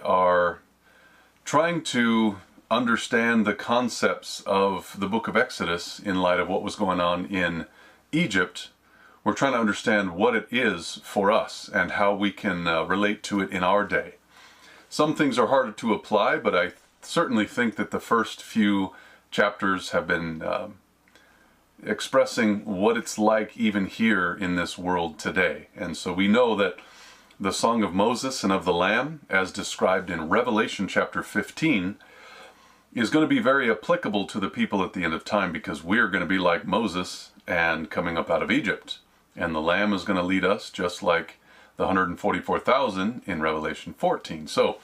are trying to understand the concepts of the book of Exodus in light of what was going on in Egypt. We're trying to understand what it is for us and how we can relate to it in our day. Some things are harder to apply, but I certainly think that the first few chapters have been expressing what it's like even here in this world today. And so we know that the Song of Moses and of the Lamb, as described in Revelation chapter 15, is going to be very applicable to the people at the end of time, because we're going to be like Moses and coming up out of Egypt. And the Lamb is going to lead us just like the 144,000 in Revelation 14. So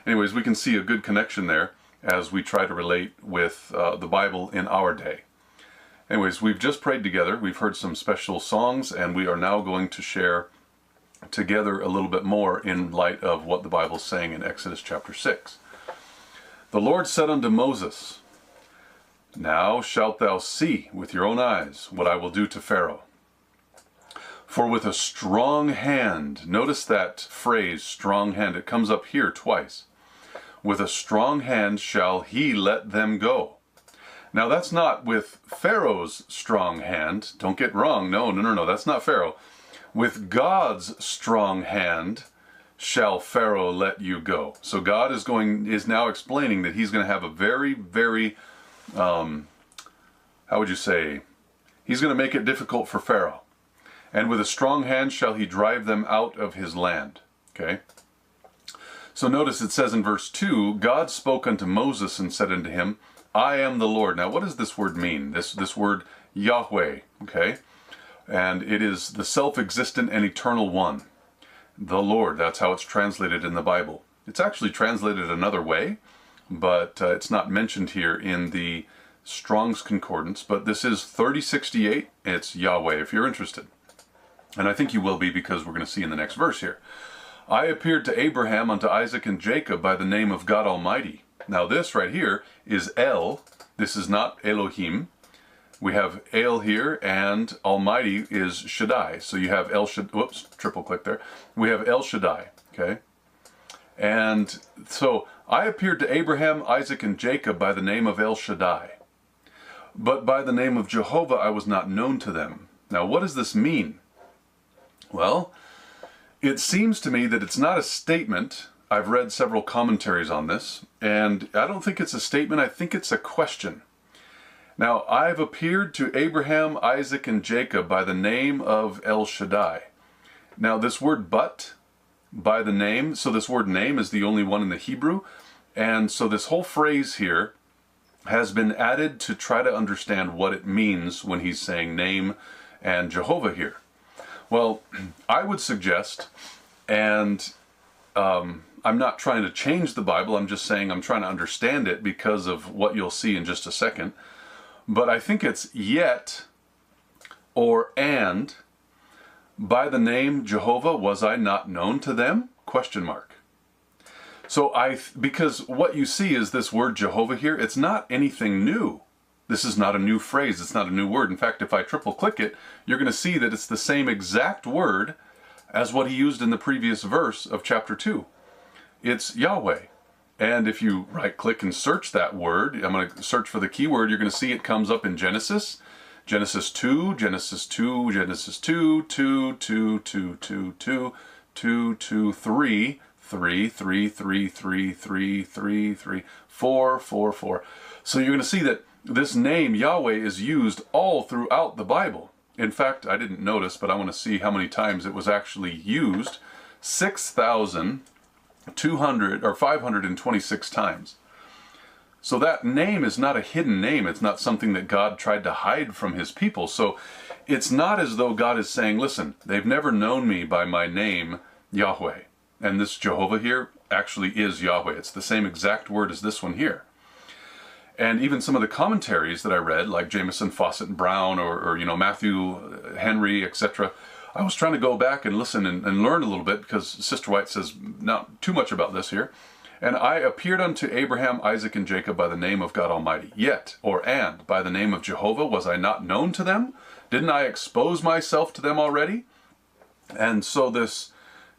anyways, we can see a good connection there as we try to relate with the Bible in our day. Anyways, we've just prayed together. We've heard some special songs, and we are now going to share together a little bit more in light of what the Bible is saying in Exodus chapter 6. The Lord said unto Moses, Now shalt thou see with your own eyes what I will do to Pharaoh. For with a strong hand, notice that phrase, strong hand, it comes up here twice. With a strong hand shall he let them go. Now that's not with Pharaoh's strong hand. Don't get wrong. No, that's not Pharaoh. With God's strong hand shall Pharaoh let you go. So God is now explaining that he's going to have a very, very, how would you say, he's going to make it difficult for Pharaoh. And with a strong hand shall he drive them out of his land. Okay. So notice it says in verse 2, God spoke unto Moses and said unto him, I am the Lord. Now what does this word mean? This word Yahweh, okay? And it is the self-existent and eternal one. The Lord, that's how it's translated in the Bible. It's actually translated another way, but it's not mentioned here in the Strong's Concordance. But this is 3068, it's Yahweh if you're interested. And I think you will be, because we're going to see in the next verse here. I appeared to Abraham, unto Isaac and Jacob by the name of God Almighty. Now this right here is El. This is not Elohim. We have El here, and Almighty is Shaddai. So you have El Shaddai. Whoops, triple click there. We have El Shaddai, okay? And so I appeared to Abraham, Isaac, and Jacob by the name of El Shaddai. But by the name of Jehovah I was not known to them. Now what does this mean? Well, it seems to me that it's not a statement. I've read several commentaries on this, and I don't think it's a statement. I think it's a question. Now, I've appeared to Abraham, Isaac, and Jacob by the name of El Shaddai. Now, this word but, by the name, so this word name is the only one in the Hebrew, and so this whole phrase here has been added to try to understand what it means when he's saying name and Jehovah here. Well, I would suggest, and I'm not trying to change the Bible, I'm just saying I'm trying to understand it because of what you'll see in just a second. But I think it's yet or and by the name Jehovah was I not known to them? Question mark. So because what you see is this word Jehovah here, it's not anything new. This is not a new phrase, it's not a new word. In fact, if I triple click it, you're going to see that it's the same exact word as what he used in the previous verse of chapter 2. It's Yahweh. And if you right click and search that word, I'm going to search for the keyword, you're going to see it comes up in Genesis, Genesis 2, Genesis 2, Genesis 2, 2, 2, 2, 2, 2, 2, 2, 3, 3, 3, 3, 3, 3, 3, 3, 4, 4, 4. So you're going to see that this name Yahweh is used all throughout the Bible. In fact, I didn't notice, but I want to see how many times it was actually used. 6,200 or 526 times. So that name is not a hidden name. It's not something that God tried to hide from his people. So it's not as though God is saying, listen, they've never known me by my name, Yahweh. And this Jehovah here actually is Yahweh. It's the same exact word as this one here. And even some of the commentaries that I read, like Jameson, Fawcett, and Brown, or Matthew Henry, etc., I was trying to go back and listen and learn a little bit, because Sister White says not too much about this here. And I appeared unto Abraham, Isaac, and Jacob by the name of God Almighty. Yet, or and, by the name of Jehovah was I not known to them? Didn't I expose myself to them already? And so this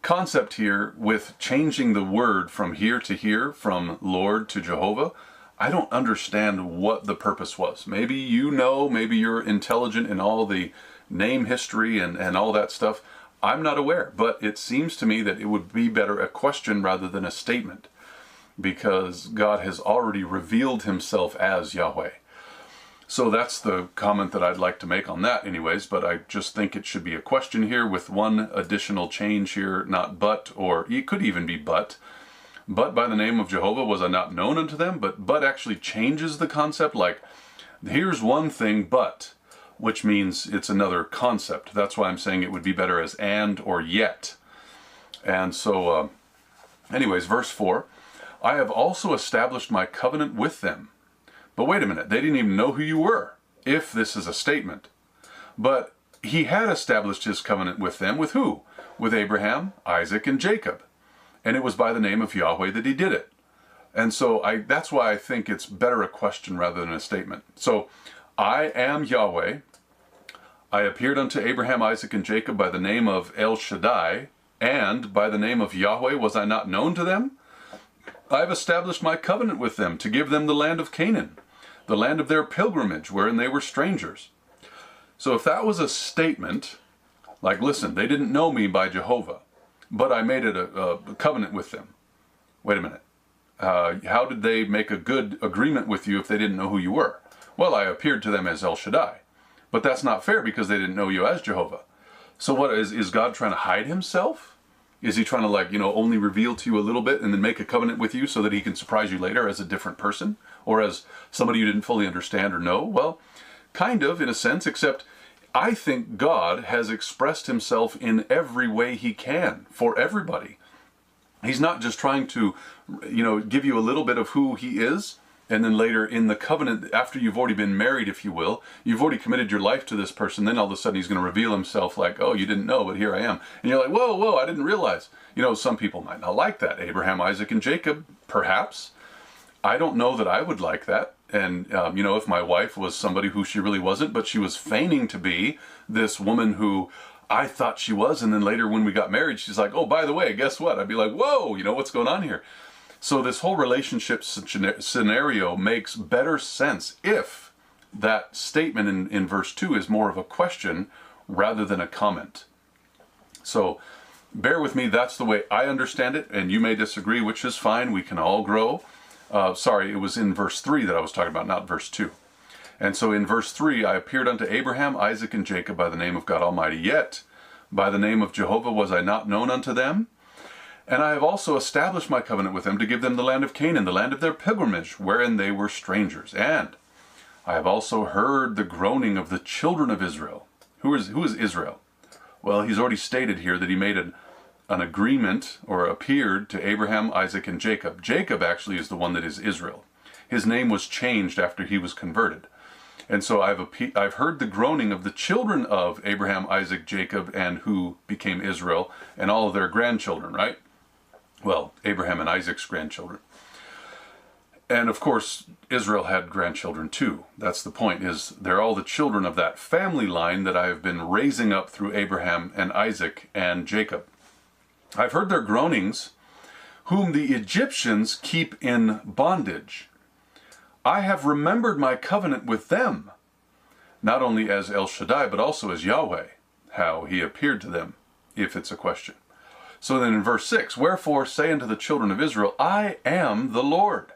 concept here with changing the word from here to here, from Lord to Jehovah. I don't understand what the purpose was. Maybe you know, maybe you're intelligent in all the name history and all that stuff. I'm not aware, but it seems to me that it would be better a question rather than a statement, because God has already revealed himself as Yahweh. So that's the comment that I'd like to make on that anyways, but I just think it should be a question here with one additional change here, not but, or it could even be but. But by the name of Jehovah was I not known unto them, but actually changes the concept, like here's one thing but, which means it's another concept. That's why I'm saying it would be better as and or yet. And so anyways, verse 4, I have also established my covenant with them. But wait a minute, they didn't even know who you were, if this is a statement. But he had established his covenant with them, with who? With Abraham, Isaac, and Jacob. And it was by the name of Yahweh that he did it. And so that's why I think it's better a question rather than a statement. So, I am Yahweh. I appeared unto Abraham, Isaac, and Jacob by the name of El Shaddai, and by the name of Yahweh was I not known to them? I have established my covenant with them to give them the land of Canaan, the land of their pilgrimage, wherein they were strangers. So if that was a statement, like, listen, they didn't know me by Jehovah, but I made it a covenant with them. Wait a minute. How did they make a good agreement with you if they didn't know who you were? Well, I appeared to them as El Shaddai. But that's not fair because they didn't know you as Jehovah. So what is God trying to hide himself? Is he trying to only reveal to you a little bit and then make a covenant with you so that he can surprise you later as a different person or as somebody you didn't fully understand or know? Well, kind of in a sense, except I think God has expressed himself in every way he can for everybody. He's not just trying to, give you a little bit of who he is, and then later in the covenant, after you've already been married, if you will, you've already committed your life to this person, then all of a sudden he's going to reveal himself like, oh, you didn't know, but here I am. And you're like, whoa, I didn't realize. Some people might not like that. Abraham, Isaac, and Jacob, perhaps. I don't know that I would like that. And, if my wife was somebody who she really wasn't, but she was feigning to be this woman who I thought she was, and then later when we got married, she's like, oh, by the way, guess what? I'd be like, whoa, what's going on here? So this whole relationship scenario makes better sense if that statement in verse 2 is more of a question rather than a comment. So bear with me, that's the way I understand it, and you may disagree, which is fine, we can all grow. Sorry, it was in verse 3 that I was talking about, not verse 2. And so in verse 3, I appeared unto Abraham, Isaac, and Jacob by the name of God Almighty, yet by the name of Jehovah was I not known unto them. And I have also established my covenant with them to give them the land of Canaan, the land of their pilgrimage, wherein they were strangers. And I have also heard the groaning of the children of Israel. Who is Israel? Well, he's already stated here that he made an agreement, or appeared to Abraham, Isaac, and Jacob. Jacob actually is the one that is Israel. His name was changed after he was converted. And so I've heard the groaning of the children of Abraham, Isaac, Jacob, and who became Israel, and all of their grandchildren, right? Well, Abraham and Isaac's grandchildren. And of course, Israel had grandchildren too. That's the point, is they're all the children of that family line that I have been raising up through Abraham and Isaac and Jacob. I've heard their groanings, whom the Egyptians keep in bondage. I have remembered my covenant with them, not only as El Shaddai, but also as Yahweh, how he appeared to them, if it's a question. So then in verse 6, wherefore say unto the children of Israel, I am the Lord,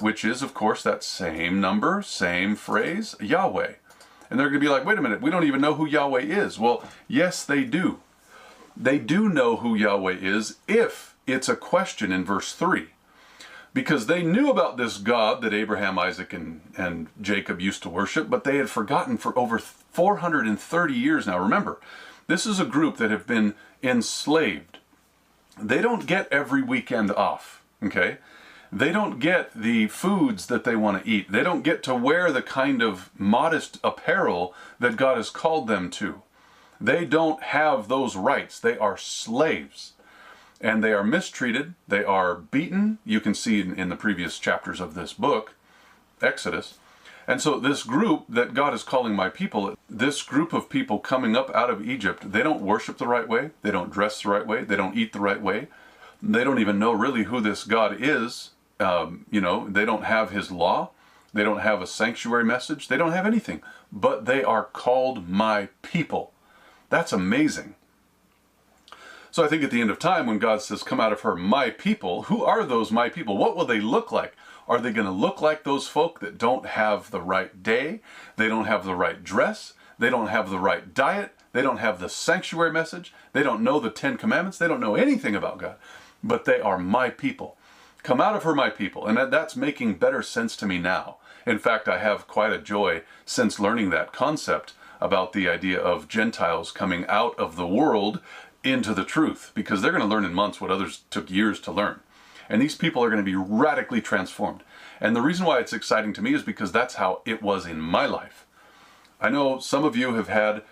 which is, of course, that same number, same phrase, Yahweh. And they're going to be like, wait a minute, we don't even know who Yahweh is. Well, yes, they do. They do know who Yahweh is if it's a question in verse 3. Because they knew about this God that Abraham, Isaac, and Jacob used to worship, but they had forgotten for over 430 years now. Remember, this is a group that have been enslaved. They don't get every weekend off, okay? They don't get the foods that they want to eat. They don't get to wear the kind of modest apparel that God has called them to. They don't have those rights. They are slaves. And they are mistreated. They are beaten. You can see in the previous chapters of this book, Exodus. And so this group that God is calling my people, this group of people coming up out of Egypt, they don't worship the right way, they don't dress the right way, they don't eat the right way, they don't even know really who this God is. They don't have his law, they don't have a sanctuary message, they don't have anything, but they are called my people. That's amazing. So I think at the end of time, when God says, come out of her, my people, who are those my people? What will they look like? Are they going to look like those folk that don't have the right day? They don't have the right dress. They don't have the right diet. They don't have the sanctuary message. They don't know the 10 Commandments. They don't know anything about God. But they are my people. Come out of her, my people. And that's making better sense to me now. In fact, I have quite a joy since learning that concept about the idea of Gentiles coming out of the world into the truth, because they're going to learn in months what others took years to learn. And these people are going to be radically transformed. And the reason why it's exciting to me is because that's how it was in my life. I know some of you have had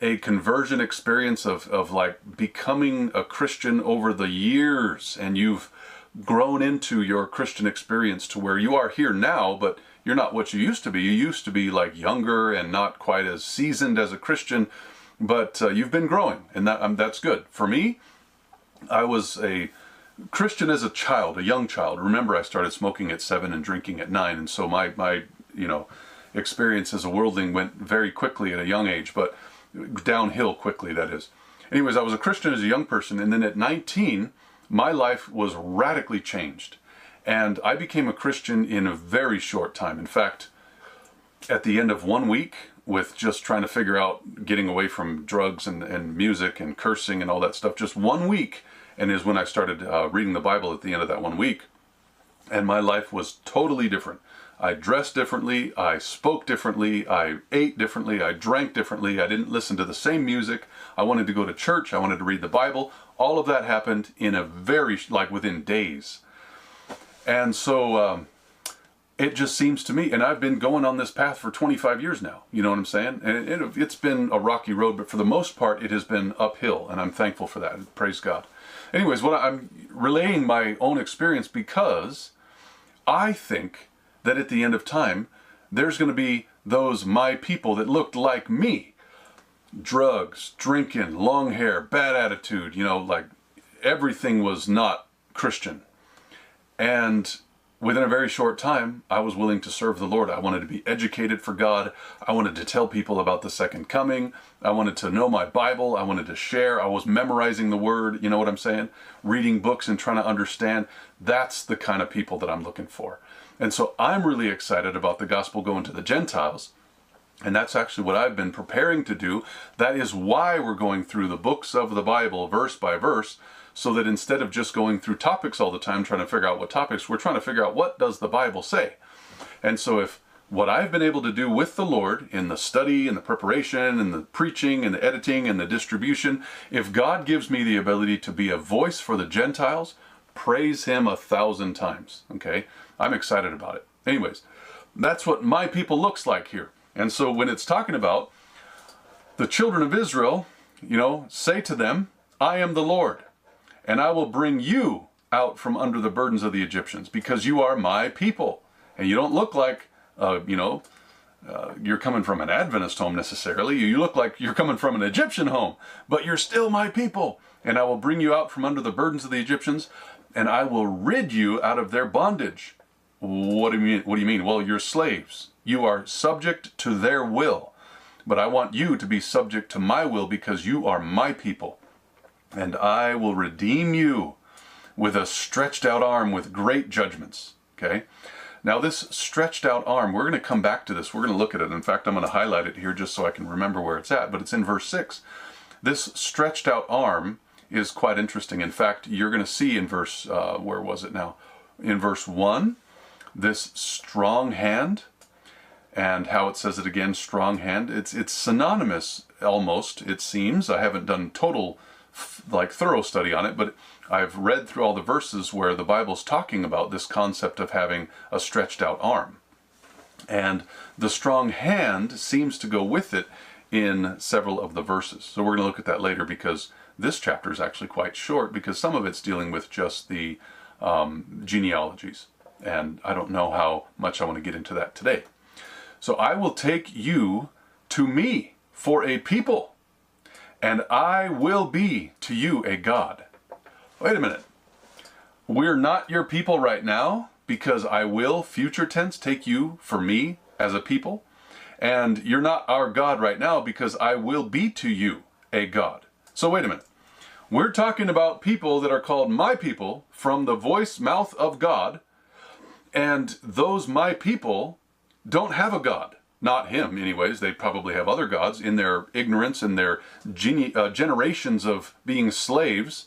a conversion experience of like becoming a Christian over the years, and you've grown into your Christian experience to where you are here now, but you're not what you used to be. You used to be like younger and not quite as seasoned as a Christian, but you've been growing, and that's good. For me, I was a Christian as a child, a young child. Remember, I started smoking at 7 and drinking at 9, and so my experience as a worldling went very quickly at a young age, but downhill quickly, that is. Anyways, I was a Christian as a young person, and then at 19, my life was radically changed, and I became a Christian in a very short time. In fact, at the end of 1 week, with just trying to figure out getting away from drugs and music and cursing and all that stuff, just 1 week, and is when I started reading the Bible at the end of that 1 week. And my life was totally different. I dressed differently, I spoke differently, I ate differently, I drank differently, I didn't listen to the same music, I wanted to go to church, I wanted to read the Bible. All of that happened in within days. And so it just seems to me, and I've been going on this path for 25 years now, you know what I'm saying? And it's been a rocky road, but for the most part, it has been uphill, and I'm thankful for that. Praise God. Anyways, I'm relaying my own experience because I think that at the end of time, there's going to be those my people that looked like me. Drugs, drinking, long hair, bad attitude, like everything was not Christian. And within a very short time, I was willing to serve the Lord. I wanted to be educated for God. I wanted to tell people about the second coming. I wanted to know my Bible. I wanted to share. I was memorizing the Word, you know what I'm saying? Reading books and trying to understand. That's the kind of people that I'm looking for. And so I'm really excited about the gospel going to the Gentiles. And that's actually what I've been preparing to do. That is why we're going through the books of the Bible, verse by verse, so that instead of just going through topics all the time, trying to figure out what topics, we're trying to figure out what does the Bible say. And so if what I've been able to do with the Lord in the study and the preparation and the preaching and the editing and the distribution, if God gives me the ability to be a voice for the Gentiles, praise Him 1,000 times, okay? I'm excited about it. Anyways, that's what my people looks like here. And so when it's talking about the children of Israel, say to them, I am the Lord, and I will bring you out from under the burdens of the Egyptians, because you are my people. And you don't look like, you're coming from an Adventist home necessarily. You look like you're coming from an Egyptian home, but you're still my people. And I will bring you out from under the burdens of the Egyptians, and I will rid you out of their bondage. What do you mean? What do you mean? Well, you're slaves. You are subject to their will. But I want you to be subject to my will, because you are my people. And I will redeem you with a stretched out arm with great judgments. Okay? Now this stretched out arm, we're going to come back to this. We're going to look at it. In fact, I'm going to highlight it here just so I can remember where it's at. But it's in verse 6. This stretched out arm is quite interesting. In fact, you're going to see in verse, where was it now? In verse 1, this strong hand, and how it says it again, strong hand. It's synonymous almost, it seems. I haven't done total thorough study on it, but I've read through all the verses where the Bible's talking about this concept of having a stretched out arm. And the strong hand seems to go with it in several of the verses. So we're going to look at that later, because this chapter is actually quite short, because some of it's dealing with just the genealogies. And I don't know how much I want to get into that today. So I will take you to me for a people, and I will be to you a God. Wait a minute. We're not your people right now because I will, future tense, take you for me as a people. And you're not our God right now because I will be to you a God. So wait a minute. We're talking about people that are called my people from the mouth of God. And those my people don't have a God. Not him anyways. They probably have other gods in their ignorance and their generations of being slaves.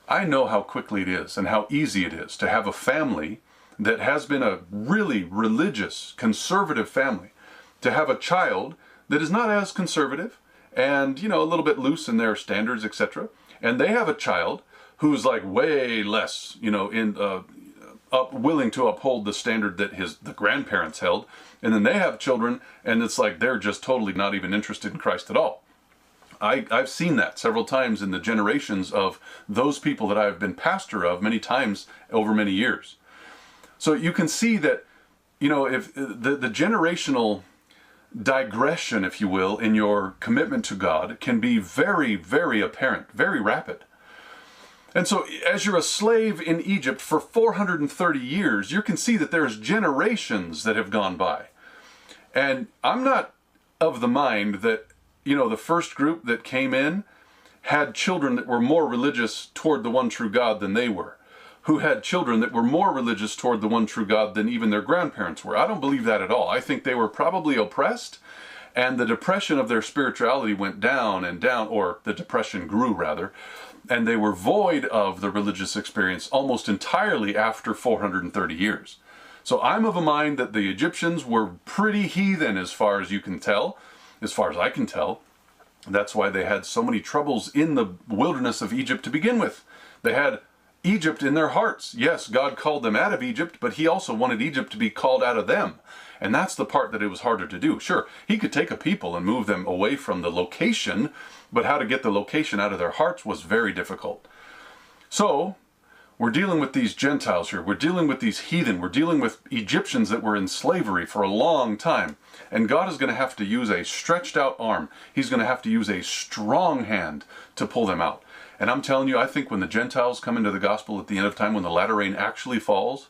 I know how quickly it is and how easy it is to have a family that has been a really religious, conservative family, to have a child that is not as conservative and, a little bit loose in their standards, etc. And they have a child who's like way less, willing to uphold the standard that the grandparents held. And then they have children and it's like they're just totally not even interested in Christ at all. I've seen that several times in the generations of those people that I've been pastor of many times over many years. So you can see that, if the generational digression, if you will, in your commitment to God can be very, very apparent, very rapid. And so as you're a slave in Egypt for 430 years, you can see that there's generations that have gone by. And I'm not of the mind that the first group that came in had children that were more religious toward the one true God than they were, who had children that were more religious toward the one true God than even their grandparents were. I don't believe that at all. I think they were probably oppressed, and the depression of their spirituality went down and down, or the depression grew rather, and they were void of the religious experience almost entirely after 430 years. So I'm of a mind that the Egyptians were pretty heathen as far as you can tell. As far as I can tell. That's why they had so many troubles in the wilderness of Egypt to begin with. They had Egypt in their hearts. Yes, God called them out of Egypt, but he also wanted Egypt to be called out of them. And that's the part that it was harder to do. Sure, he could take a people and move them away from the location, but how to get the location out of their hearts was very difficult. So, we're dealing with these Gentiles here. We're dealing with these heathen. We're dealing with Egyptians that were in slavery for a long time. And God is going to have to use a stretched out arm. He's going to have to use a strong hand to pull them out. And I'm telling you, I think when the Gentiles come into the gospel at the end of time, when the latter rain actually falls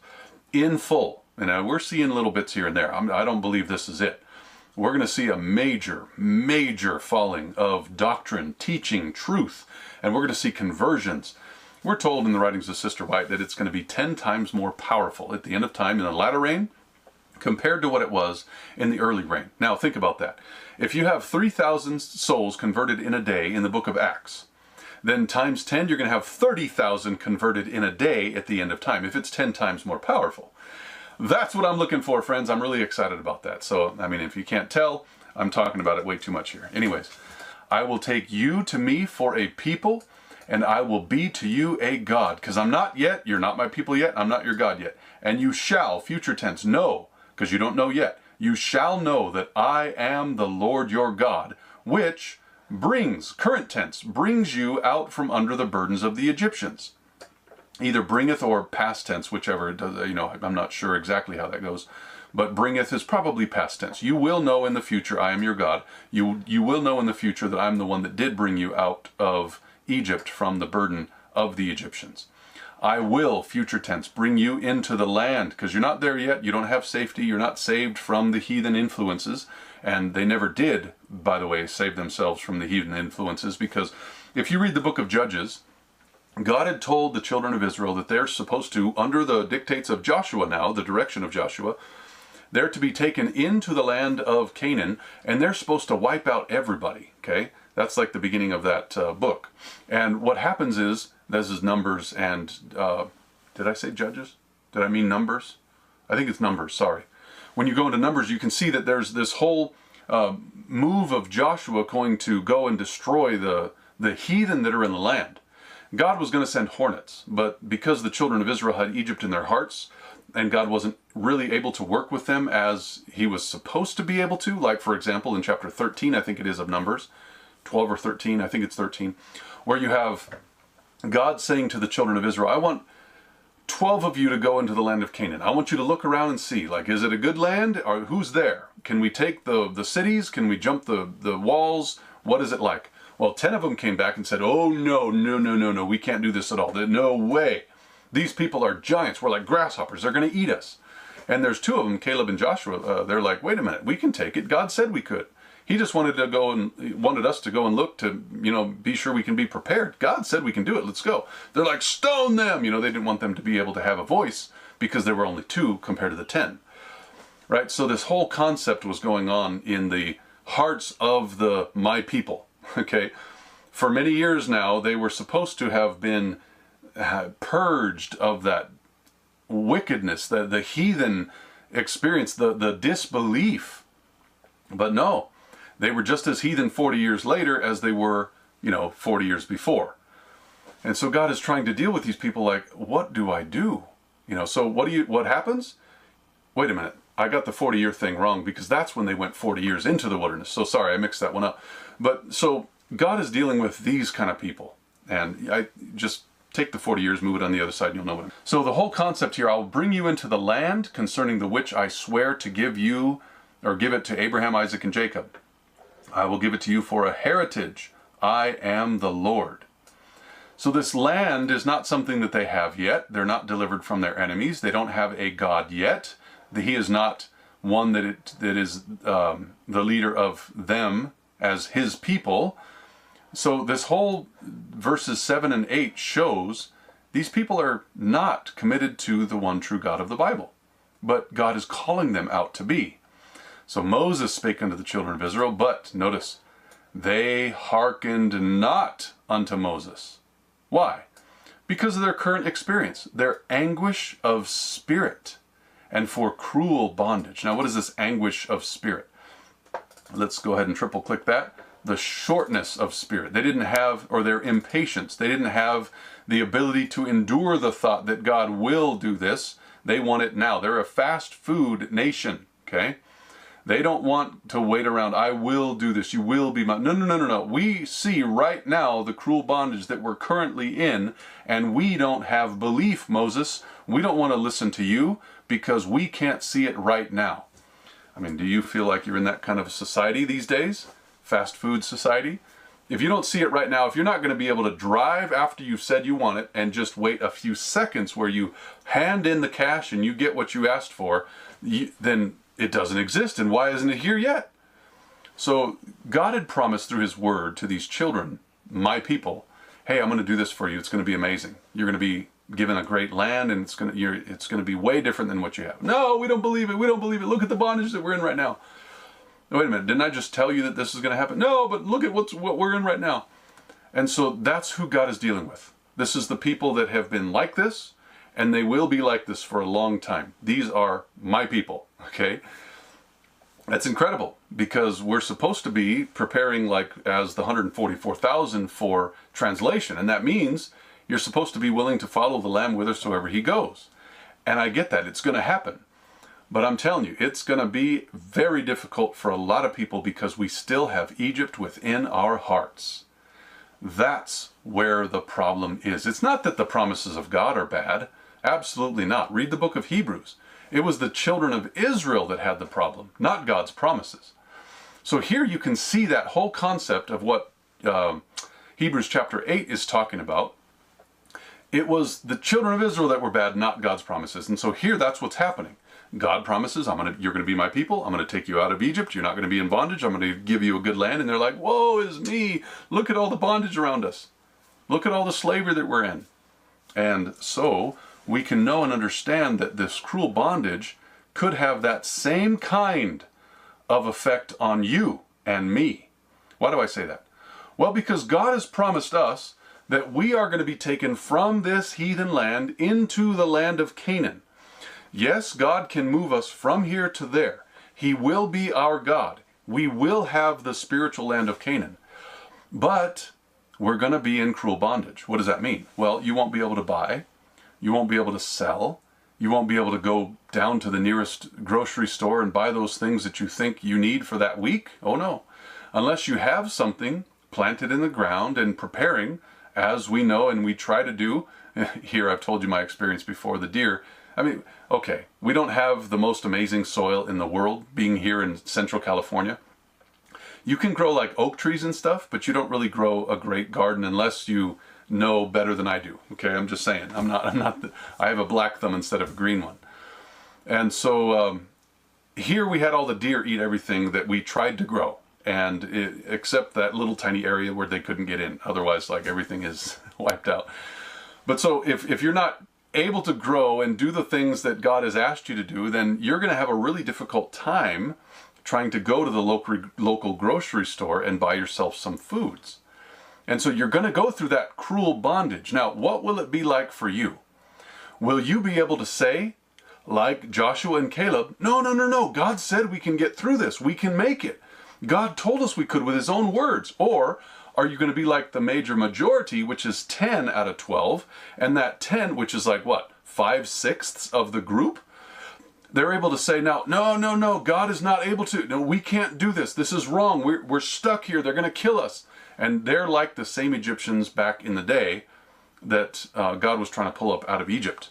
in full, and we're seeing little bits here and there. I don't believe this is it. We're going to see a major, major falling of doctrine, teaching, truth. And we're going to see conversions. We're told in the writings of Sister White that it's going to be 10 times more powerful at the end of time in the latter rain compared to what it was in the early rain. Now think about that. If you have 3,000 souls converted in a day in the book of Acts, then times 10, you're going to have 30,000 converted in a day at the end of time, if it's 10 times more powerful. That's what I'm looking for, friends. I'm really excited about that. So, if you can't tell, I'm talking about it way too much here. Anyways, I will take you to me for a people, and I will be to you a God. Because I'm not yet, you're not my people yet, I'm not your God yet. And you shall, future tense, know, because you don't know yet, you shall know that I am the Lord your God, which brings, current tense, brings you out from under the burdens of the Egyptians. Either bringeth or past tense, whichever it does, I'm not sure exactly how that goes. But bringeth is probably past tense. You will know in the future I am your God. You will know in the future that I'm the one that did bring you out of Egypt from the burden of the Egyptians. I will, future tense, bring you into the land, because you're not there yet. You don't have safety. You're not saved from the heathen influences. And they never did, by the way, save themselves from the heathen influences, because if you read the book of Judges, God had told the children of Israel that they're supposed to, under the dictates of Joshua now, the direction of Joshua, they're to be taken into the land of Canaan, and they're supposed to wipe out everybody, okay? That's like the beginning of that book. And what happens is, this is Numbers and, did I say Judges? Did I mean Numbers? I think it's Numbers, sorry. When you go into Numbers, you can see that there's this whole move of Joshua going to go and destroy the heathen that are in the land. God was going to send hornets, but because the children of Israel had Egypt in their hearts, and God wasn't really able to work with them as he was supposed to be able to, like for example in chapter 13, I think it is of Numbers, 12 or 13, I think it's 13, where you have God saying to the children of Israel, I want 12 of you to go into the land of Canaan. I want you to look around and see, like, is it a good land? Or who's there? Can we take the cities? Can we jump the walls? What is it like? Well, 10 of them came back and said, oh, no, we can't do this at all. No way. These people are giants. We're like grasshoppers. They're going to eat us. And there's 2 of them, Caleb and Joshua. They're like, wait a minute, we can take it. God said we could. He just wanted us to go and look to, be sure we can be prepared. God said we can do it. Let's go. They're like, stone them. They didn't want them to be able to have a voice because there were only 2 compared to the 10. Right? So this whole concept was going on in the hearts of my people. Okay? For many years now, they were supposed to have been purged of that wickedness, the heathen experience, the disbelief. But no, they were just as heathen 40 years later as they were, 40 years before. And so God is trying to deal with these people like, what do I do? So what happens? Wait a minute, I got the 40-year thing wrong, because that's when they went 40 years into the wilderness. So sorry, I mixed that one up. But so God is dealing with these kind of people. And I just take the 40 years, move it on the other side, and you'll know what I'm. So the whole concept here, I'll bring you into the land concerning the which I swear to give you, or give it to Abraham, Isaac, and Jacob. I will give it to you for a heritage. I am the Lord. So this land is not something that they have yet. They're not delivered from their enemies. They don't have a God yet. He is not one that is the leader of them as his people. So this whole verses 7 and 8 shows these people are not committed to the one true God of the Bible, but God is calling them out to be. So Moses spake unto the children of Israel, but notice, they hearkened not unto Moses. Why? Because of their current experience, their anguish of spirit, and for cruel bondage. Now, what is this anguish of spirit? Let's go ahead and triple click that. The shortness of spirit. They didn't have, or their impatience. They didn't have the ability to endure the thought that God will do this. They want it now. They're a fast food nation, okay? They don't want to wait around. I will do this. You will be my... No. We see right now the cruel bondage that we're currently in, and we don't have belief, Moses. We don't want to listen to you because we can't see it right now. I mean, do you feel like you're in that kind of society these days? Fast food society? If you don't see it right now, if you're not going to be able to drive after you've said you want it and just wait a few seconds where you hand in the cash and you get what you asked for, then it doesn't exist. And why isn't it here yet? So God had promised through his word to these children, my people, hey, I'm going to do this for you. It's going to be amazing. You're going to be given a great land, and it's going to be way different than what you have. No, we don't believe it. We don't believe it. Look at the bondage that we're in right now. Wait a minute, didn't I just tell you that this is going to happen? No, but look at what we're in right now. And so that's who God is dealing with. This is the people that have been like this, and they will be like this for a long time. These are my people, okay? That's incredible, because we're supposed to be preparing like as the 144,000 for translation, and that means you're supposed to be willing to follow the Lamb whithersoever he goes. And I get that, it's going to happen. But I'm telling you, it's going to be very difficult for a lot of people because we still have Egypt within our hearts. That's where the problem is. It's not that the promises of God are bad. Absolutely not. Read the book of Hebrews. It was the children of Israel that had the problem, not God's promises. So here you can see that whole concept of what Hebrews chapter 8 is talking about. It was the children of Israel that were bad, not God's promises. And so here that's what's happening. God promises, you're going to be my people. I'm going to take you out of Egypt. You're not going to be in bondage. I'm going to give you a good land. And they're like, woe is me. Look at all the bondage around us. Look at all the slavery that we're in. And so we can know and understand that this cruel bondage could have that same kind of effect on you and me. Why do I say that? Well, because God has promised us that we are going to be taken from this heathen land into the land of Canaan. Yes, God can move us from here to there. He will be our God. We will have the spiritual land of Canaan. But we're going to be in cruel bondage. What does that mean? Well, you won't be able to buy. You won't be able to sell. You won't be able to go down to the nearest grocery store and buy those things that you think you need for that week. Oh no. Unless you have something planted in the ground and preparing, as we know and we try to do, here I've told you my experience before. The deer, I mean, okay, we don't have the most amazing soil in the world, being here in Central California. You can grow like oak trees and stuff, but you don't really grow a great garden unless you know better than I do. Okay, I'm just saying. I have a black thumb instead of a green one. And so here we had all the deer eat everything that we tried to grow, and except that little tiny area where they couldn't get in. Otherwise, like, everything is wiped out. But so if you're not able to grow and do the things that God has asked you to do, then you're going to have a really difficult time trying to go to the local grocery store and buy yourself some foods. And so you're going to go through that cruel bondage. Now, what will it be like for you? Will you be able to say, like Joshua and Caleb, no, no, no, no, God said we can get through this. We can make it. God told us we could with his own words. Or are you going to be like the majority, which is 10 out of 12, and that 10, which is like what, 5/6 of the group? They're able to say, no, no, no, no, God is not able to. No, we can't do this. This is wrong. We're stuck here. They're going to kill us. And they're like the same Egyptians back in the day that God was trying to pull up out of Egypt.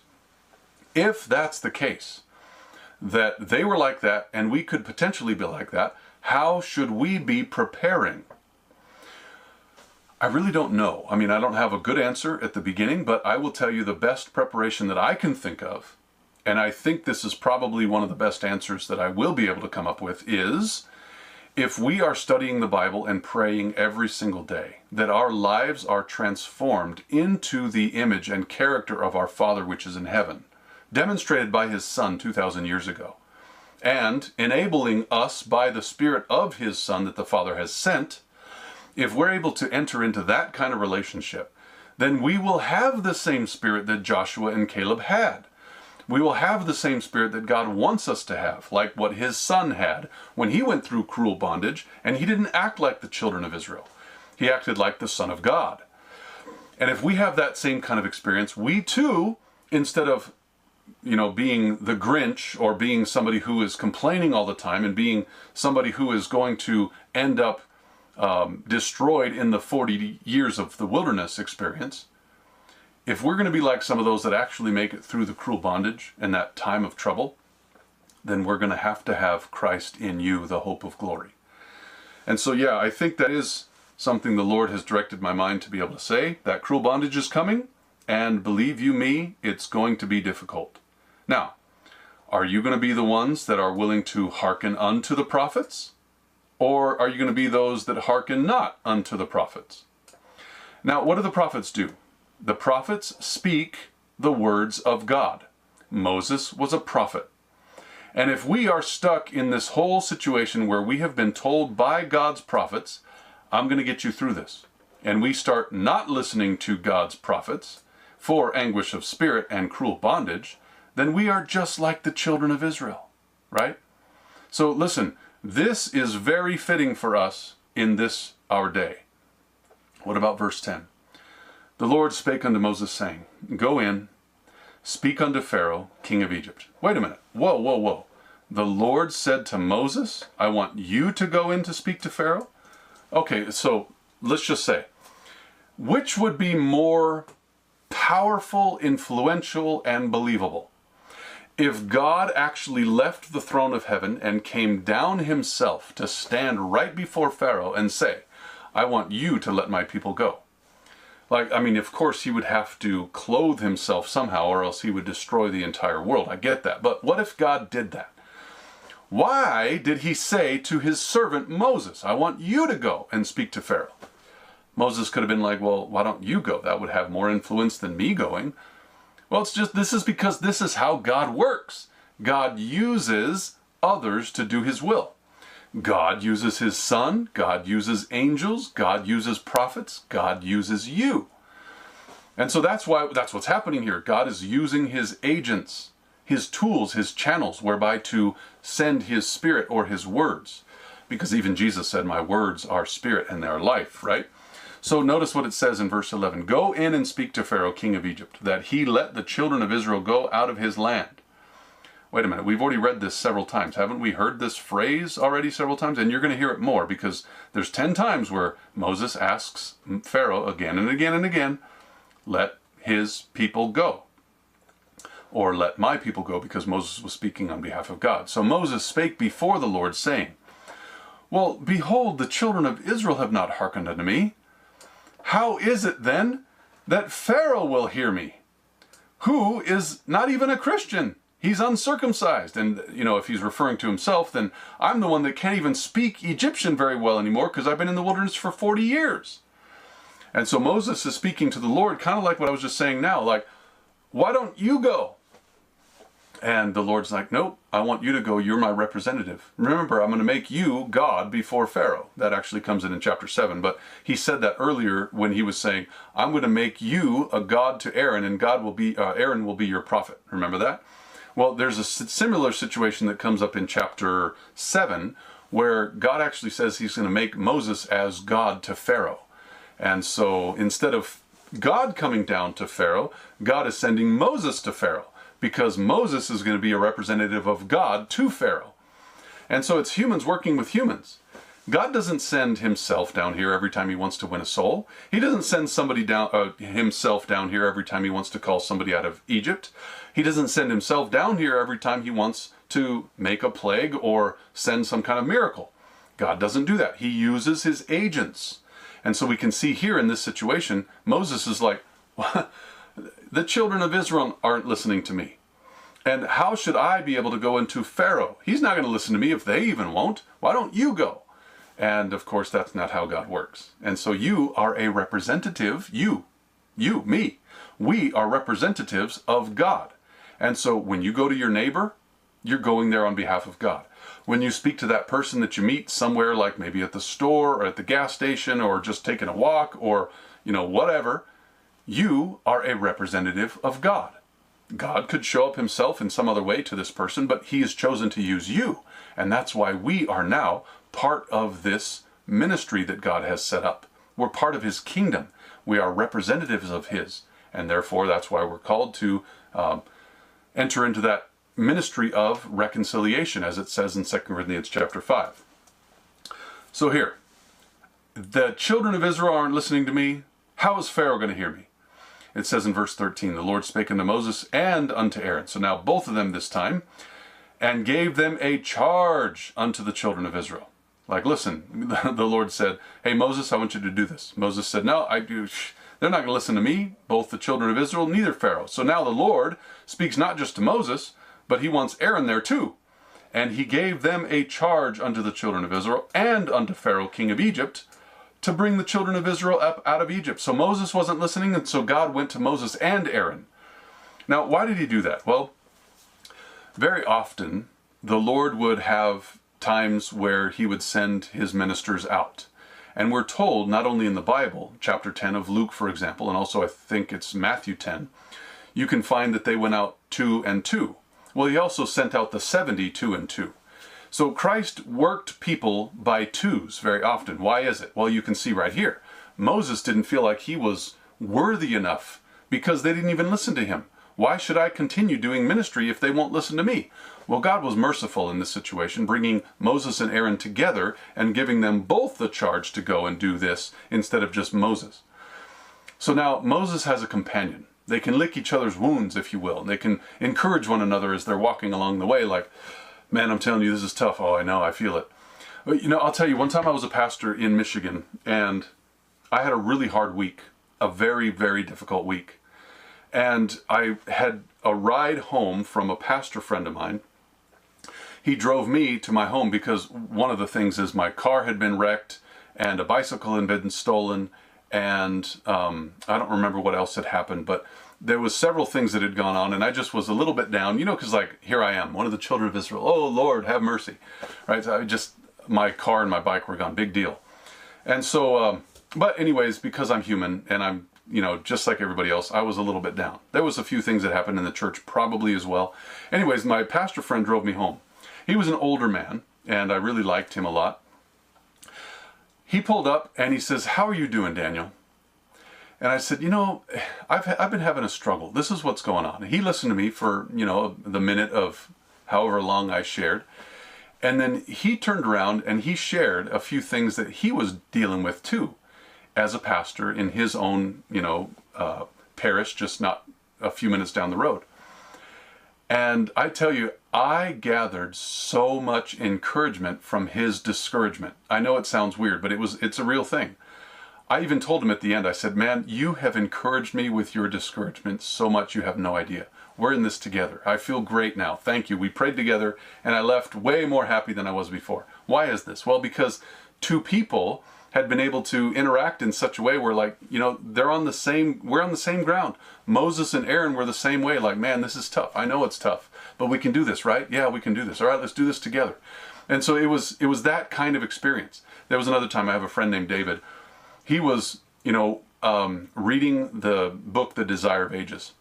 If that's the case, that they were like that and we could potentially be like that, how should we be preparing? I really don't know. I mean, I don't have a good answer at the beginning, but I will tell you the best preparation that I can think of, and I think this is probably one of the best answers that I will be able to come up with, is if we are studying the Bible and praying every single day, that our lives are transformed into the image and character of our Father which is in heaven, demonstrated by his Son 2,000 years ago, and enabling us by the Spirit of his Son that the Father has sent. If we're able to enter into that kind of relationship, then we will have the same spirit that Joshua and Caleb had. We will have the same spirit that God wants us to have, like what his Son had when he went through cruel bondage, and he didn't act like the children of Israel. He acted like the Son of God. And if we have that same kind of experience, we too, instead of being the Grinch or being somebody who is complaining all the time and being somebody who is going to end up destroyed in the 40 years of the wilderness experience, if we're going to be like some of those that actually make it through the cruel bondage and that time of trouble, then we're going to have Christ in you, the hope of glory. And so, yeah, I think that is something the Lord has directed my mind to be able to say. That cruel bondage is coming, and believe you me, it's going to be difficult. Now, are you going to be the ones that are willing to hearken unto the prophets? Or are you going to be those that hearken not unto the prophets? Now, what do the prophets do? The prophets speak the words of God. Moses was a prophet. And if we are stuck in this whole situation where we have been told by God's prophets, I'm going to get you through this, and we start not listening to God's prophets for anguish of spirit and cruel bondage, then we are just like the children of Israel, right? So listen, this is very fitting for us in this our day. What about verse 10? The Lord spake unto Moses, saying, Go in, speak unto Pharaoh, king of Egypt. Wait a minute. Whoa, whoa, whoa. The Lord said to Moses, I want you to go in to speak to Pharaoh? Okay, so let's just say, which would be more powerful, influential, and believable? If God actually left the throne of heaven and came down himself to stand right before Pharaoh and say, I want you to let my people go. Like, I mean, of course he would have to clothe himself somehow or else he would destroy the entire world. I get that. But what if God did that? Why did he say to his servant Moses, I want you to go and speak to Pharaoh? Moses could have been like, well, why don't you go? That would have more influence than me going. Well, this is because this is how God works. God uses others to do his will. God uses his Son, God uses angels, God uses prophets, God uses you. And so that's what's happening here. God is using his agents, his tools, his channels, whereby to send his spirit or his words. Because even Jesus said, my words are spirit and they are life, right? So notice what it says in verse 11. Go in and speak to Pharaoh, king of Egypt, that he let the children of Israel go out of his land. Wait a minute, we've already read this several times. Haven't we heard this phrase already several times? And you're going to hear it more because there's 10 times where Moses asks Pharaoh again and again and again, let his people go. Or let my people go, because Moses was speaking on behalf of God. So Moses spake before the Lord, saying, well, behold, the children of Israel have not hearkened unto me. How is it then that Pharaoh will hear me, who is not even a Christian? He's uncircumcised. And, if he's referring to himself, then I'm the one that can't even speak Egyptian very well anymore because I've been in the wilderness for 40 years. And so Moses is speaking to the Lord, kind of like what I was just saying now, like, why don't you go? And the Lord's like, nope, I want you to go. You're my representative. Remember, I'm going to make you God before Pharaoh. That actually comes in chapter 7. But he said that earlier when he was saying, I'm going to make you a God to Aaron, and Aaron will be your prophet. Remember that? Well, there's a similar situation that comes up in chapter 7, where God actually says he's going to make Moses as God to Pharaoh. And so instead of God coming down to Pharaoh, God is sending Moses to Pharaoh, because Moses is going to be a representative of God to Pharaoh. And so it's humans working with humans. God doesn't send himself down here every time he wants to win a soul. He doesn't send himself down here every time he wants to call somebody out of Egypt. He doesn't send himself down here every time he wants to make a plague or send some kind of miracle. God doesn't do that. He uses his agents. And so we can see here in this situation, Moses is like, the children of Israel aren't listening to me. And how should I be able to go into Pharaoh? He's not going to listen to me if they even won't. Why don't you go? And of course, that's not how God works. And so you are a representative, me. We are representatives of God. And so when you go to your neighbor, you're going there on behalf of God. When you speak to that person that you meet somewhere, like maybe at the store or at the gas station or just taking a walk or, whatever, you are a representative of God. God could show up himself in some other way to this person, but he has chosen to use you. And that's why we are now part of this ministry that God has set up. We're part of his kingdom. We are representatives of his. And therefore, that's why we're called to enter into that ministry of reconciliation, as it says in 2 Corinthians chapter 5. So here, the children of Israel aren't listening to me. How is Pharaoh going to hear me? It says in verse 13, the Lord spake unto Moses and unto Aaron. So now both of them this time, and gave them a charge unto the children of Israel. Like, listen, the Lord said, hey, Moses, I want you to do this. Moses said, no, they're not going to listen to me, both the children of Israel, neither Pharaoh. So now the Lord speaks not just to Moses, but he wants Aaron there too. And he gave them a charge unto the children of Israel and unto Pharaoh, king of Egypt, to bring the children of Israel up out of Egypt. So Moses wasn't listening, and so God went to Moses and Aaron. Now, why did he do that? Well, very often the Lord would have times where he would send his ministers out. And we're told, not only in the Bible, chapter 10 of Luke, for example, and also I think it's Matthew 10, you can find that they went out 2 and 2. Well, he also sent out the 70, 2 and 2. So Christ worked people by twos very often. Why is it? Well, you can see right here. Moses didn't feel like he was worthy enough because they didn't even listen to him. Why should I continue doing ministry if they won't listen to me? Well, God was merciful in this situation, bringing Moses and Aaron together and giving them both the charge to go and do this instead of just Moses. So now Moses has a companion. They can lick each other's wounds, if you will. They can encourage one another as they're walking along the way, like, man, I'm telling you, this is tough. Oh, I know, I feel it. But, I'll tell you, one time I was a pastor in Michigan, and I had a really hard week, a very, very difficult week. And I had a ride home from a pastor friend of mine. He drove me to my home because one of the things is my car had been wrecked and a bicycle had been stolen, and I don't remember what else had happened, but there was several things that had gone on, and I just was a little bit down, because here I am, one of the children of Israel. Oh, Lord, have mercy. Right? So my car and my bike were gone. Big deal. And so, but anyways, because I'm human and I'm, just like everybody else, I was a little bit down. There was a few things that happened in the church probably as well. Anyways, my pastor friend drove me home. He was an older man, and I really liked him a lot. He pulled up and he says, how are you doing, Daniel? And I said, I've been having a struggle. This is what's going on. And he listened to me for, the minute of however long I shared. And then he turned around and he shared a few things that he was dealing with too, as a pastor in his own, parish just not a few minutes down the road. And I tell you, I gathered so much encouragement from his discouragement. I know it sounds weird, but it's a real thing. I even told him at the end, I said, man, you have encouraged me with your discouragement so much you have no idea. We're in this together. I feel great now. Thank you. We prayed together and I left way more happy than I was before. Why is this? Well, because two people had been able to interact in such a way where, like, you know, we're on the same ground. Moses and Aaron were the same way, like, man, this is tough. I know it's tough, but we can do this, right? Yeah, we can do this. All right, let's do this together. And so it was that kind of experience. There was another time I have a friend named David. He was, reading the book, The Desire of Ages.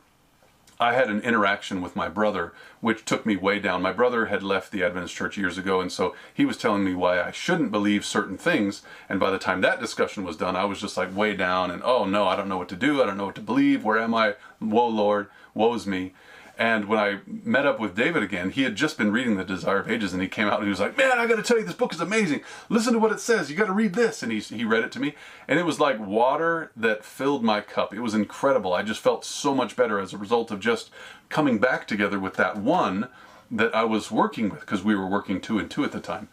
I had an interaction with my brother, which took me way down. My brother had left the Adventist church years ago, and so he was telling me why I shouldn't believe certain things. And by the time that discussion was done, I was just like way down and, oh no, I don't know what to do. I don't know what to believe. Where am I? Woe, Lord, woe's me. And when I met up with David again, he had just been reading The Desire of Ages, and he came out and he was like, man, I got to tell you, this book is amazing. Listen to what it says. You got to read this. And he read it to me, and it was like water that filled my cup. It was incredible. I just felt so much better as a result of just coming back together with that one that I was working with, because we were working 2 and 2 at the time.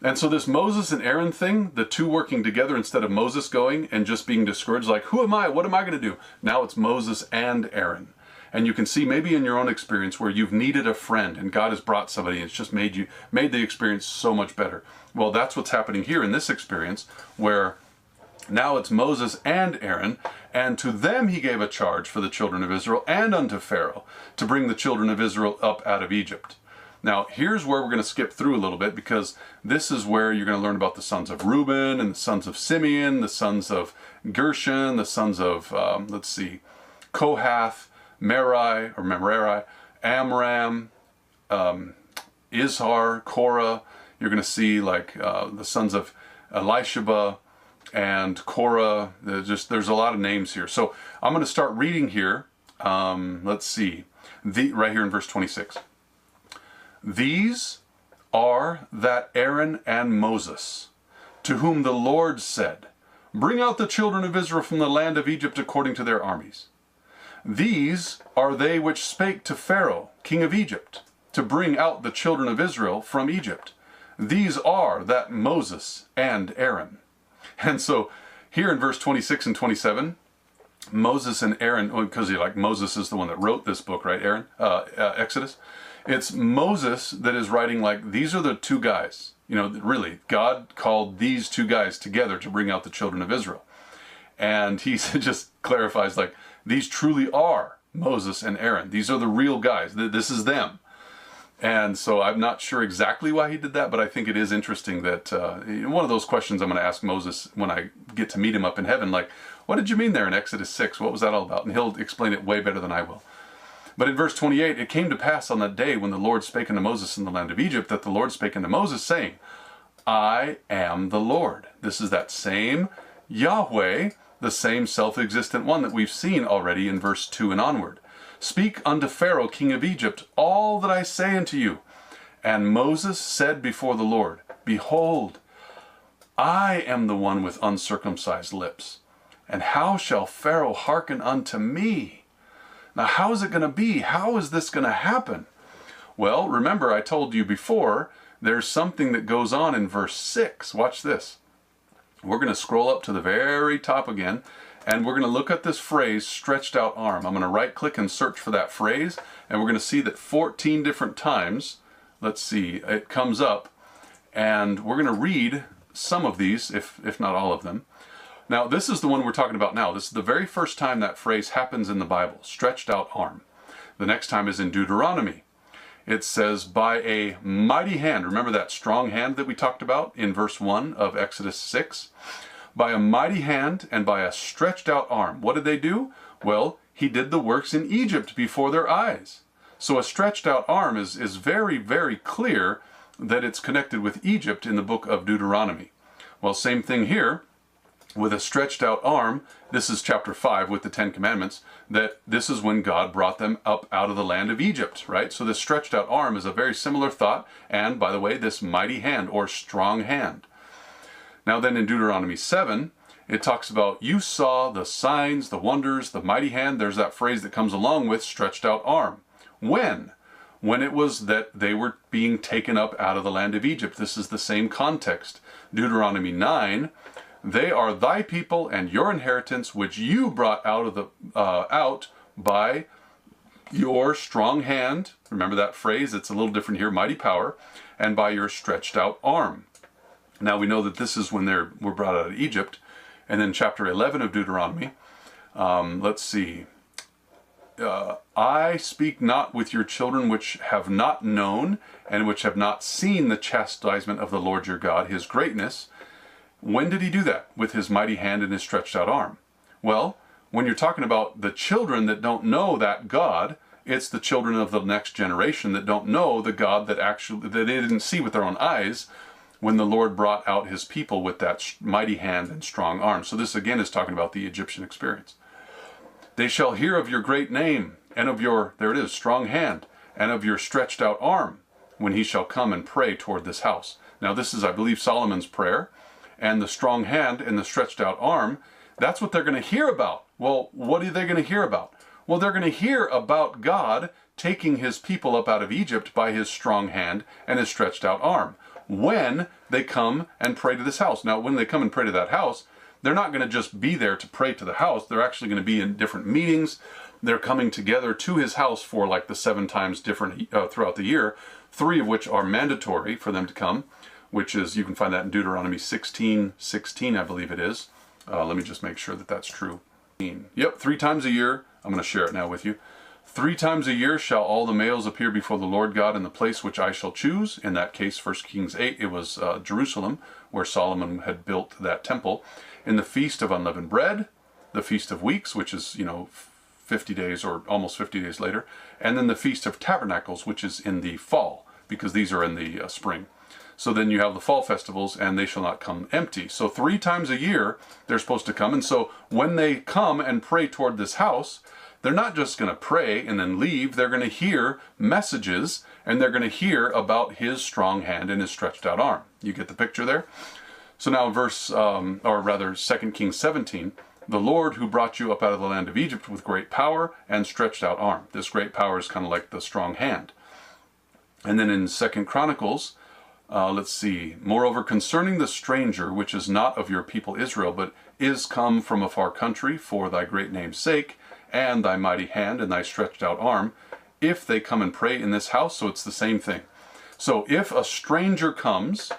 And so this Moses and Aaron thing, the two working together instead of Moses going and just being discouraged, like, who am I? What am I going to do? Now it's Moses and Aaron. And you can see maybe in your own experience where you've needed a friend and God has brought somebody and it's just made the experience so much better. Well, that's what's happening here in this experience, where now it's Moses and Aaron, and to them he gave a charge for the children of Israel and unto Pharaoh to bring the children of Israel up out of Egypt. Now, here's where we're going to skip through a little bit, because this is where you're going to learn about the sons of Reuben and the sons of Simeon, the sons of Gershon, the sons of, Kohath, Merari, Amram, Izhar, Korah. You're going to see like the sons of Elisheba and Korah. There's a lot of names here. So I'm going to start reading here. Let's see, right here in verse 26. These are that Aaron and Moses, to whom the Lord said, bring out the children of Israel from the land of Egypt according to their armies. These are they which spake to Pharaoh, king of Egypt, to bring out the children of Israel from Egypt. These are that Moses and Aaron. And so here in verse 26 and 27, Moses and Aaron, because Moses is the one that wrote this book, right, Exodus. It's Moses that is writing, like, these are the two guys. Really, God called these two guys together to bring out the children of Israel. And he just clarifies, like, these truly are Moses and Aaron. These are the real guys. This is them. And so I'm not sure exactly why he did that, but I think it is interesting that one of those questions I'm going to ask Moses when I get to meet him up in heaven, like, what did you mean there in Exodus 6? What was that all about? And he'll explain it way better than I will. But in verse 28, it came to pass on that day when the Lord spake unto Moses in the land of Egypt, that the Lord spake unto Moses, saying, I am the Lord. This is that same Yahweh, the same self-existent one that we've seen already in verse 2 and onward. Speak unto Pharaoh, king of Egypt, all that I say unto you. And Moses said before the Lord, behold, I am the one with uncircumcised lips. And how shall Pharaoh hearken unto me? Now, how is it going to be? How is this going to happen? Well, remember, I told you before, there's something that goes on in verse 6. Watch this. We're going to scroll up to the very top again, and we're going to look at this phrase, stretched out arm. I'm going to right click and search for that phrase, and we're going to see that 14 different times, let's see, it comes up, and we're going to read some of these, if not all of them. Now, this is the one we're talking about now. This is the very first time that phrase happens in the Bible, stretched out arm. The next time is in Deuteronomy. It says, by a mighty hand. Remember that strong hand that we talked about in verse 1 of Exodus 6? By a mighty hand and by a stretched out arm. What did they do? Well, he did the works in Egypt before their eyes. So a stretched out arm is very, very clear that it's connected with Egypt in the book of Deuteronomy. Well, same thing here. With a stretched out arm, this is chapter 5 with the 10 Commandments, that this is when God brought them up out of the land of Egypt, right? So this stretched out arm is a very similar thought, and by the way, this mighty hand or strong hand. Now then in Deuteronomy 7, it talks about, you saw the signs, the wonders, the mighty hand. There's that phrase that comes along with stretched out arm. When? When it was that they were being taken up out of the land of Egypt. This is the same context. Deuteronomy 9, they are thy people and your inheritance, which you brought out by your strong hand. Remember that phrase, it's a little different here, mighty power, and by your stretched out arm. Now we know that this is when they were brought out of Egypt. And then chapter 11 of Deuteronomy, let's see. I speak not with your children which have not known and which have not seen the chastisement of the Lord your God, his greatness. When did he do that? With his mighty hand and his stretched out arm. Well, when you're talking about the children that don't know that God, it's the children of the next generation that don't know the God that they didn't see with their own eyes when the Lord brought out his people with that mighty hand and strong arm. So this again is talking about the Egyptian experience. They shall hear of your great name and of your, there it is, strong hand, and of your stretched out arm when he shall come and pray toward this house. Now this is, I believe, Solomon's prayer, and the strong hand and the stretched out arm, that's what they're going to hear about. Well, what are they going to hear about? Well, they're going to hear about God taking his people up out of Egypt by his strong hand and his stretched out arm when they come and pray to this house. Now, when they come and pray to that house, they're not going to just be there to pray to the house. They're actually going to be in different meetings. They're coming together to his house for like the 7 times different throughout the year, 3 of which are mandatory for them to come, which is, you can find that in Deuteronomy 16:16, I believe it is. Let me just make sure that that's true. Yep, 3 times a year. I'm going to share it now with you. 3 times a year shall all the males appear before the Lord God in the place which I shall choose. In that case, 1 Kings 8, it was Jerusalem, where Solomon had built that temple. In the Feast of Unleavened Bread, the Feast of Weeks, which is, 50 days or almost 50 days later, and then the Feast of Tabernacles, which is in the fall, because these are in the spring. So then you have the fall festivals, and they shall not come empty. So 3 times a year, they're supposed to come. And so when they come and pray toward this house, they're not just going to pray and then leave. They're going to hear messages, and they're going to hear about his strong hand and his stretched out arm. You get the picture there? So now verse, 2 Kings 17, the Lord who brought you up out of the land of Egypt with great power and stretched out arm. This great power is kind of like the strong hand. And then in 2 Chronicles, let's see, moreover, concerning the stranger, which is not of your people Israel, but is come from a far country for thy great name's sake, and thy mighty hand and thy stretched out arm, if they come and pray in this house. So it's the same thing. So if a stranger comes,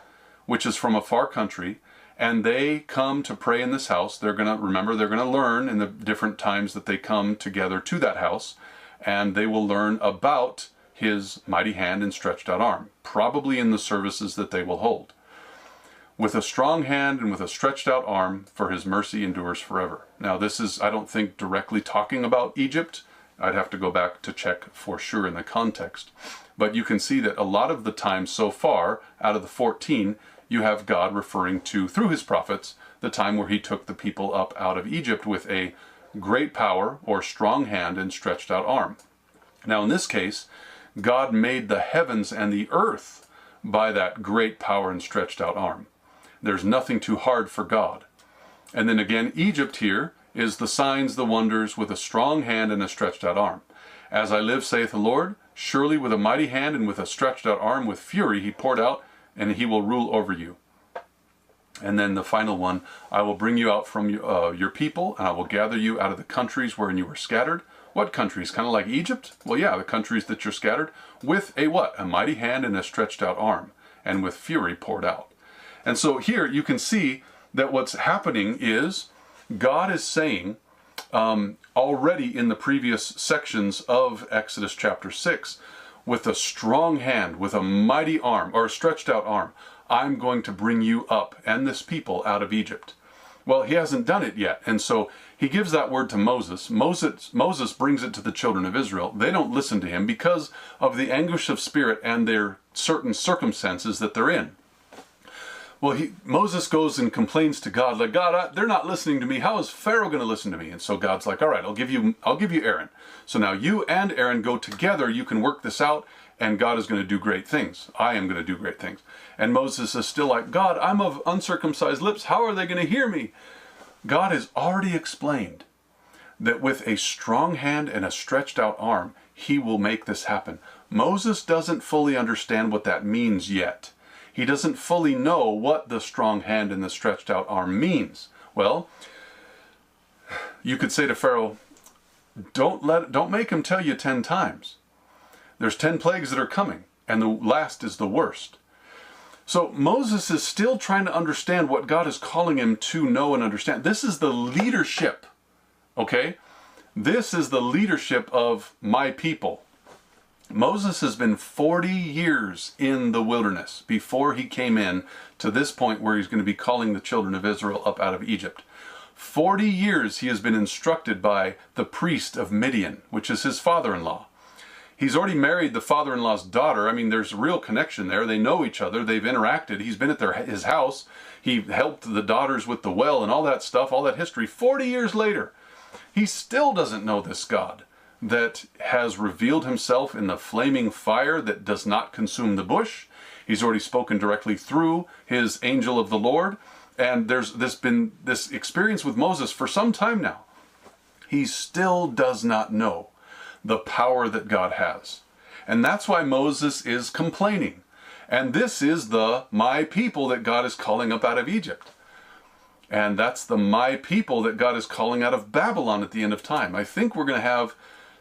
which is from a far country, and they come to pray in this house, they're going to learn in the different times that they come together to that house, and they will learn about his mighty hand and stretched out arm, probably in the services that they will hold. With a strong hand and with a stretched out arm, for his mercy endures forever. Now this is, I don't think, directly talking about Egypt. I'd have to go back to check for sure in the context. But you can see that a lot of the time so far, out of the 14, you have God referring to, through his prophets, the time where he took the people up out of Egypt with a great power or strong hand and stretched out arm. Now in this case, God made the heavens and the earth by that great power and stretched out arm. There's nothing too hard for God. And then again, Egypt here is the signs, the wonders, with a strong hand and a stretched out arm. As I live, saith the Lord, surely with a mighty hand and with a stretched out arm, with fury he poured out, and he will rule over you. And then the final one, I will bring you out from your people, and I will gather you out of the countries wherein you were scattered. What countries? Kind of like Egypt? Well, yeah, the countries that you're scattered, with a what? A mighty hand and a stretched out arm, and with fury poured out. And so here you can see that what's happening is God is saying already in the previous sections of Exodus chapter 6, with a strong hand, with a mighty arm, or a stretched out arm, I'm going to bring you up and this people out of Egypt. Well, he hasn't done it yet. And so he gives that word to Moses. Moses brings it to the children of Israel. They don't listen to him because of the anguish of spirit and their certain circumstances that they're in. Well, Moses goes and complains to God, like, God, they're not listening to me. How is Pharaoh going to listen to me? And so God's like, all right, I'll give you Aaron. So now you and Aaron go together. You can work this out, and God is going to do great things. I am going to do great things. And Moses is still like, God, I'm of uncircumcised lips. How are they going to hear me? God has already explained that with a strong hand and a stretched out arm, he will make this happen. Moses doesn't fully understand what that means yet. He doesn't fully know what the strong hand and the stretched out arm means. Well, you could say to Pharaoh, don't make him tell you 10 times. There's 10 plagues that are coming, and the last is the worst. So Moses is still trying to understand what God is calling him to know and understand. This is the leadership, okay? This is the leadership of my people. Moses has been 40 years in the wilderness before he came in to this point where he's going to be calling the children of Israel up out of Egypt. 40 years he has been instructed by the priest of Midian, which is his father-in-law. He's already married the father-in-law's daughter. I mean, there's a real connection there. They know each other. They've interacted. He's been at his house. He helped the daughters with the well and all that stuff, all that history. 40 years later, he still doesn't know this God that has revealed himself in the flaming fire that does not consume the bush. He's already spoken directly through his angel of the Lord. And there's been this experience with Moses for some time now. He still does not know the power that God has. And that's why Moses is complaining. And this is the my people that God is calling up out of Egypt. And that's the my people that God is calling out of Babylon at the end of time. I think we're going to have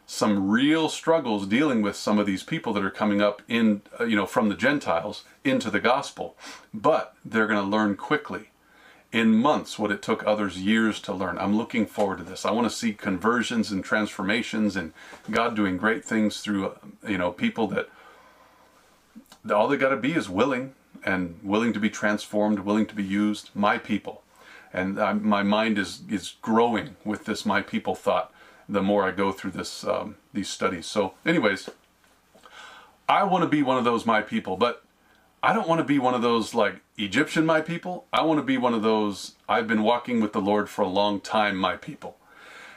some real struggles dealing with some of these people that are coming up in, from the Gentiles into the gospel. But they're going to learn quickly, in months, what it took others years to learn. I'm looking forward to this. I want to see conversions and transformations and God doing great things through, people that all they got to be is willing and willing to be transformed, willing to be used. My people. And my mind is growing with this my people thought the more I go through this these studies. So anyways, I want to be one of those my people, but I don't want to be one of those like Egyptian my people. I want to be one of those I've been walking with the Lord for a long time my people.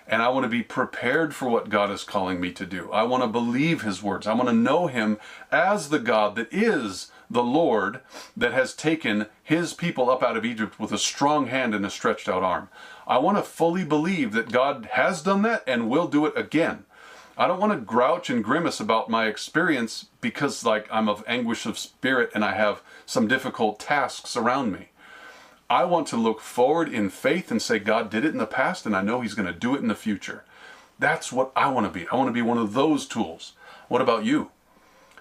And I want to be prepared for what God is calling me to do. I want to believe his words. I want to know him as the God that is the Lord that has taken his people up out of Egypt with a strong hand and a stretched out arm. I want to fully believe that God has done that and will do it again. I don't want to grouch and grimace about my experience because I'm of anguish of spirit and I have some difficult tasks around me. I want to look forward in faith and say God did it in the past and I know he's going to do it in the future. That's what I want to be. I want to be one of those tools. What about you?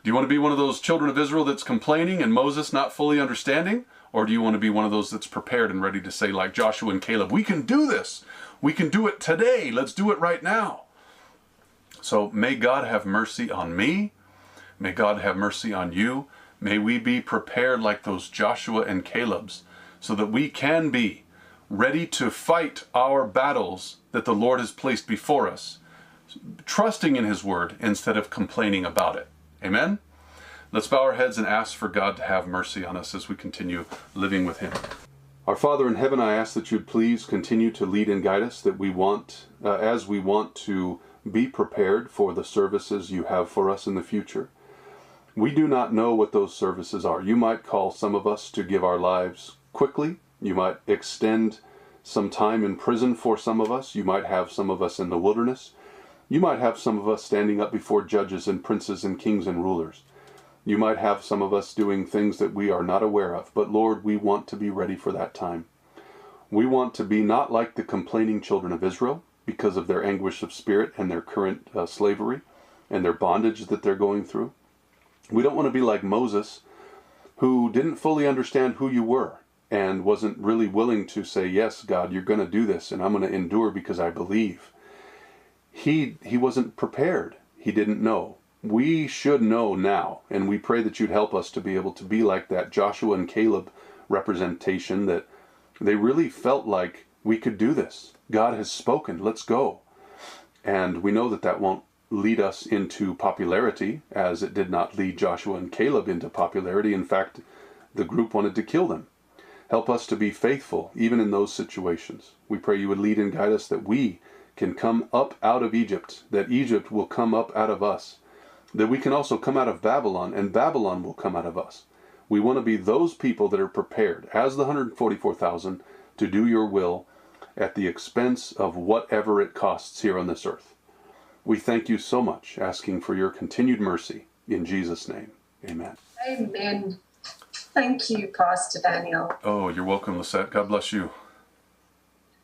Do you want to be one of those children of Israel that's complaining and Moses not fully understanding? Or do you want to be one of those that's prepared and ready to say like Joshua and Caleb, we can do this. We can do it today. Let's do it right now. So may God have mercy on me. May God have mercy on you. May we be prepared like those Joshua and Calebs so that we can be ready to fight our battles that the Lord has placed before us, trusting in his word instead of complaining about it. Amen? Let's bow our heads and ask for God to have mercy on us as we continue living with him. Our Father in heaven, I ask that you'd please continue to lead and guide us, that as we want to be prepared for the services you have for us in the future. We do not know what those services are. You might call some of us to give our lives quickly. You might extend some time in prison for some of us. You might have some of us in the wilderness. You might have some of us standing up before judges and princes and kings and rulers. You might have some of us doing things that we are not aware of. But Lord, we want to be ready for that time. We want to be not like the complaining children of Israel because of their anguish of spirit and their current slavery and their bondage that they're going through. We don't want to be like Moses, who didn't fully understand who you were and wasn't really willing to say, yes, God, you're going to do this and I'm going to endure because I believe. He wasn't prepared. He didn't know. We should know now, and we pray that you'd help us to be able to be like that Joshua and Caleb representation, that they really felt like we could do this. God has spoken, let's go. And we know that that won't lead us into popularity, as it did not lead Joshua and Caleb into popularity. In fact, the group wanted to kill them. Help us to be faithful, even in those situations. We pray you would lead and guide us, that we can come up out of Egypt, that Egypt will come up out of us, that we can also come out of Babylon, and Babylon will come out of us. We want to be those people that are prepared, as the 144,000, to do your will, at the expense of whatever it costs here on this earth. We thank you so much, asking for your continued mercy. In Jesus' name, amen. Amen. Thank you, Pastor Daniel. Oh, you're welcome, Lisette. God bless you.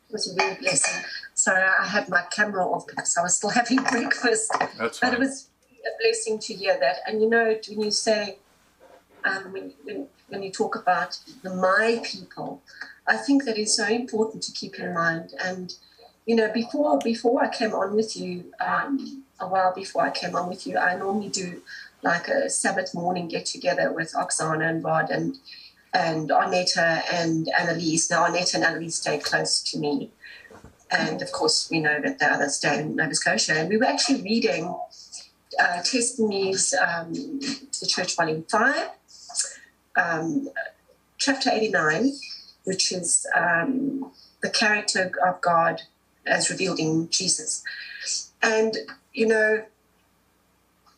It was a real blessing. Sorry, I had my camera off because I was still having breakfast. That's fine. But it was a blessing to hear that. And you know, when you say, when you talk about the my people, I think that is so important to keep in mind. And you know, before I came on with you, a while before I came on with you, I normally do like a Sabbath morning get together with Oksana and Rod and Arnetta and Annalise. Now Arnetta and Annalise stay close to me, and of course we know that the others stay in Nova Scotia. And we were actually reading Testimonies to the Church, Volume 5, Chapter 89, which is the character of God as revealed in Jesus. And, you know,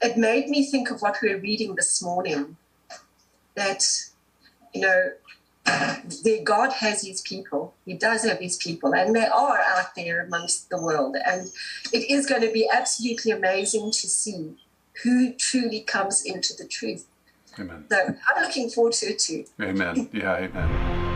it made me think of what we were reading this morning, that, you know, God has his people. He does have his people, and they are out there amongst the world. And it is going to be absolutely amazing to see who truly comes into the truth. Amen. So I'm looking forward to it too. Amen. Yeah, amen.